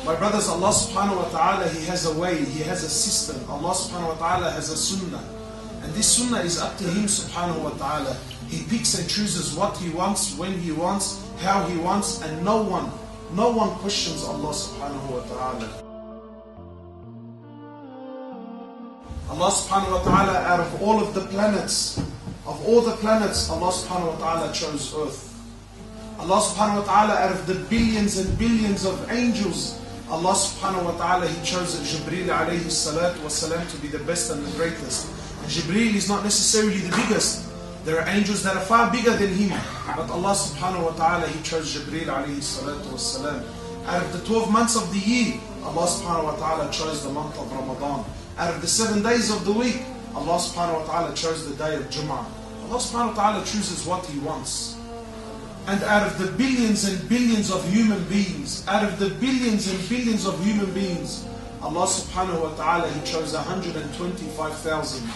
My brothers, Allah subhanahu wa ta'ala, He has a way, He has a system. Allah subhanahu wa ta'ala has a sunnah. And this sunnah is up to Him subhanahu wa ta'ala. He picks and chooses what He wants, when He wants, how He wants, and no one questions Allah subhanahu wa ta'ala. Allah subhanahu wa ta'ala, out of all of the planets, Allah subhanahu wa ta'ala chose Earth. Allah subhanahu wa ta'ala, out of the billions and billions of angels, Allah subhanahu wa ta'ala, He chose Jibreel alayhi salatu wasalam to be the best and the greatest. And Jibreel is not necessarily the biggest. There are angels that are far bigger than him. But Allah subhanahu wa ta'ala, He chose Jibreel alayhi salatu wasalam. Out of the 12 months of the year, Allah subhanahu wa ta'ala chose the month of Ramadan. Out of the 7 days of the week, Allah subhanahu wa ta'ala chose the day of Jum'ah. Allah subhanahu wa ta'ala chooses what He wants. And out of the billions and billions of human beings, Allah subhanahu wa ta'ala, He chose 125,000.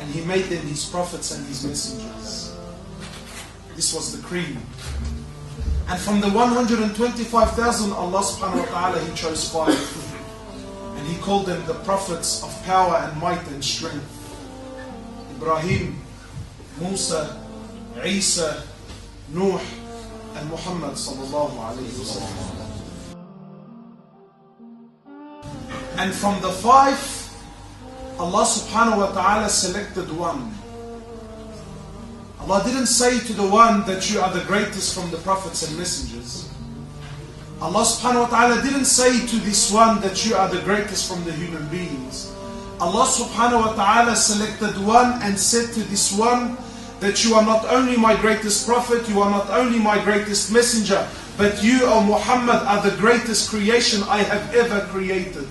And He made them His prophets and His messengers. This was the cream. And from the 125,000, Allah subhanahu wa ta'ala, He chose 5. And He called them the prophets of power and might and strength. Ibrahim, Musa, Isa, Nuh, and Muhammad sallallahu alayhi wa sallam. And from the 5, Allah subhanahu wa ta'ala selected one. Allah didn't say to the one that you are the greatest from the prophets and messengers. Allah subhanahu wa ta'ala didn't say to this one that you are the greatest from the human beings. Allah subhanahu wa ta'ala selected one and said to this one that you are not only my greatest prophet, you are not only my greatest messenger, but you, O Muhammad, are the greatest creation I have ever created.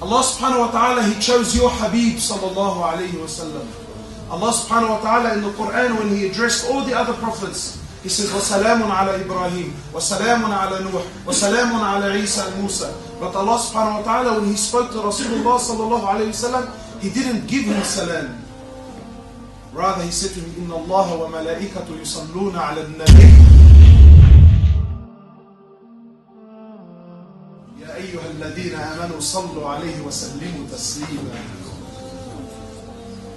Allah subhanahu wa ta'ala, He chose your Habib sallallahu alayhi wa sallam. Allah subhanahu wa ta'ala in the Quran, when He addressed all the other prophets, He says, وَسَلَامٌ عَلَى إِبْرَاهِيمَ وَسَلَامٌ عَلَى نُوحٍ وَسَلَامٌ عَلى عِيسَى and Musa. But Allah subhanahu wa ta'ala, when He spoke to Rasulullah sallallahu alayhi wa sallam, He didn't give him salam. Rather, He said to him, إِنَّ اللَّهَ وَمَلَائِكَةُ يُصَلُّونَ عَلَى النَّبِيِّ يَا أَيُّهَا الَّذِينَ آمَنُوا صَلُّوا عَلَيْهِ وَسَلِّمُوا تَسْلِيمًا.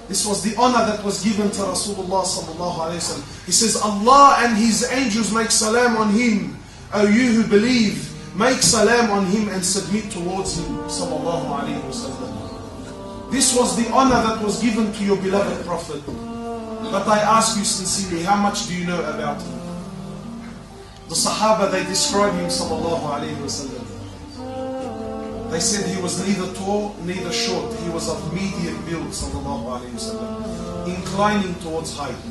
This was the honor that was given to Rasulullah sallallahu alayhi wa sallam. He says, Allah and His angels make salam on him. O you who believe, make salam on him and submit towards him sallallahu alayhi wa sallam. This was the honor that was given to your beloved Prophet. But I ask you sincerely, how much do you know about him? The Sahaba, they describe him sallallahu alayhi wa sallam. They said he was neither tall, neither short. He was of medium build sallallahu alayhi wa sallam, inclining towards height.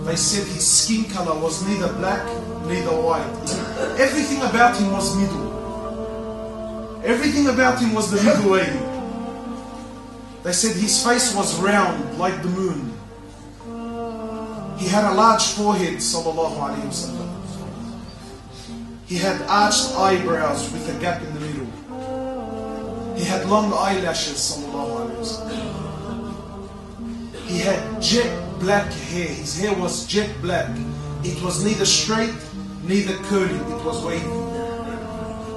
They said his skin color was neither black, neither white. Everything about him was middle. Everything about him was the middle way. They said his face was round like the moon. He had a large forehead, sallallahu alayhi wa sallam. He had arched eyebrows with a gap in the middle. He had long eyelashes, sallallahu alayhi wa sallam. He had jet black hair. His hair was jet black. It was neither straight, neither curly. It was wavy.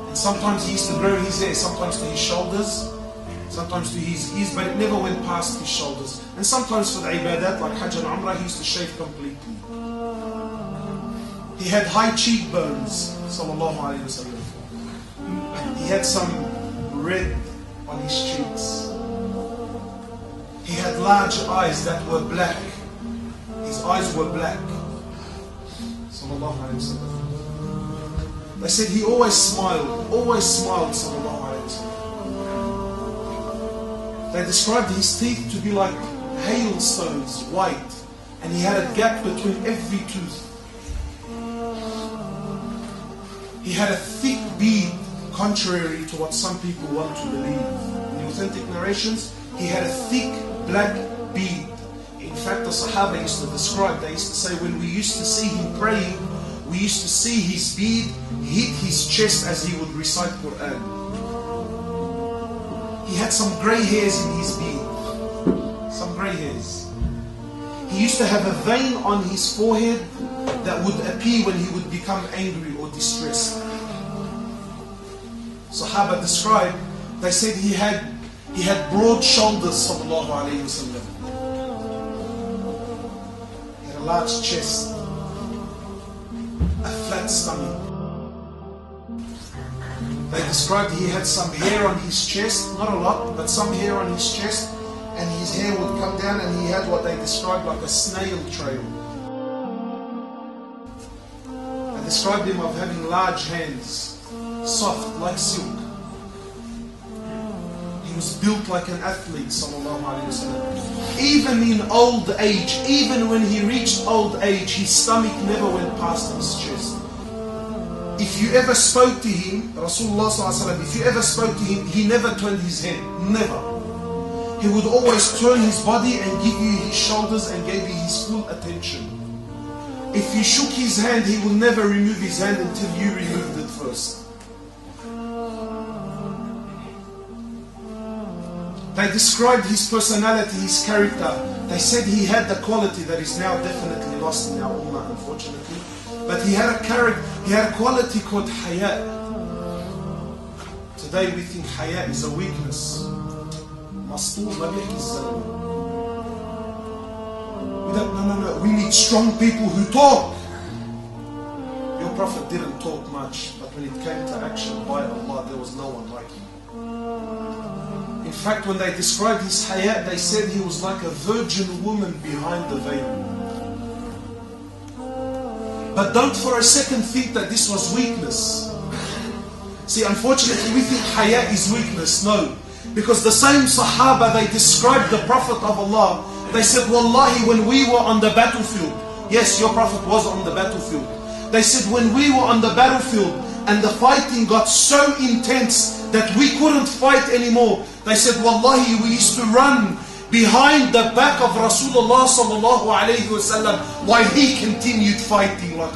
And sometimes he used to grow his hair, sometimes to his shoulders, sometimes to his ears, but it never went past his shoulders. And sometimes for the ibadat, like Hajj and Umrah, he used to shave completely. He had high cheekbones, sallallahu alayhi wa sallam. He had some red on his cheeks. He had large eyes that were black. His eyes were black, sallallahu alayhi wa sallam. They said he always smiled, sallallahu alayhi wa sallam. They described his teeth to be like hailstones, white, and he had a gap between every tooth. He had a thick beard, contrary to what some people want to believe. In the authentic narrations, he had a thick black beard. In fact, the Sahaba used to describe, they used to say, when we used to see him praying, we used to see his beard hit his chest as he would recite Quran. He had some grey hairs in his beard. Some grey hairs. He used to have a vein on his forehead that would appear when he would become angry or distressed. Sahaba described, they said he had broad shoulders, sallallahu alayhi wasallam. He had a large chest, a flat stomach. They described he had some hair on his chest, not a lot, but some hair on his chest, and his hair would come down, and he had what they described like a snail trail. They described him of having large hands, soft like silk. He was built like an athlete, sallallahu alayhi wasallam. Even in old age, even when he reached old age, his stomach never went past his chest. If you ever spoke to him, Rasulullah sallallahu alayhi wasallam, if you ever spoke to him, he never turned his head, never. He would always turn his body and give you his shoulders and gave you his full attention. If you shook his hand, he will never remove his hand until you removed it first. They described his personality, his character. They said he had the quality that is now definitely lost in our ummah, unfortunately. But he had a character, he had a quality called haya. Today we think haya is a weakness. No, we need strong people who talk. Your Prophet didn't talk much, but when it came to action, by Allah, there was no one like him. In fact, when they described his hayat, they said he was like a virgin woman behind the veil. But don't for a second think that this was weakness. See, unfortunately, we think hayat is weakness. No. Because the same Sahaba, they described the Prophet of Allah. They said, Wallahi, when we were on the battlefield, yes, your Prophet was on the battlefield. They said, when we were on the battlefield and the fighting got so intense that we couldn't fight anymore, they said, Wallahi, we used to run behind the back of Rasulullah sallallahu alayhi wasallam while he continued fighting like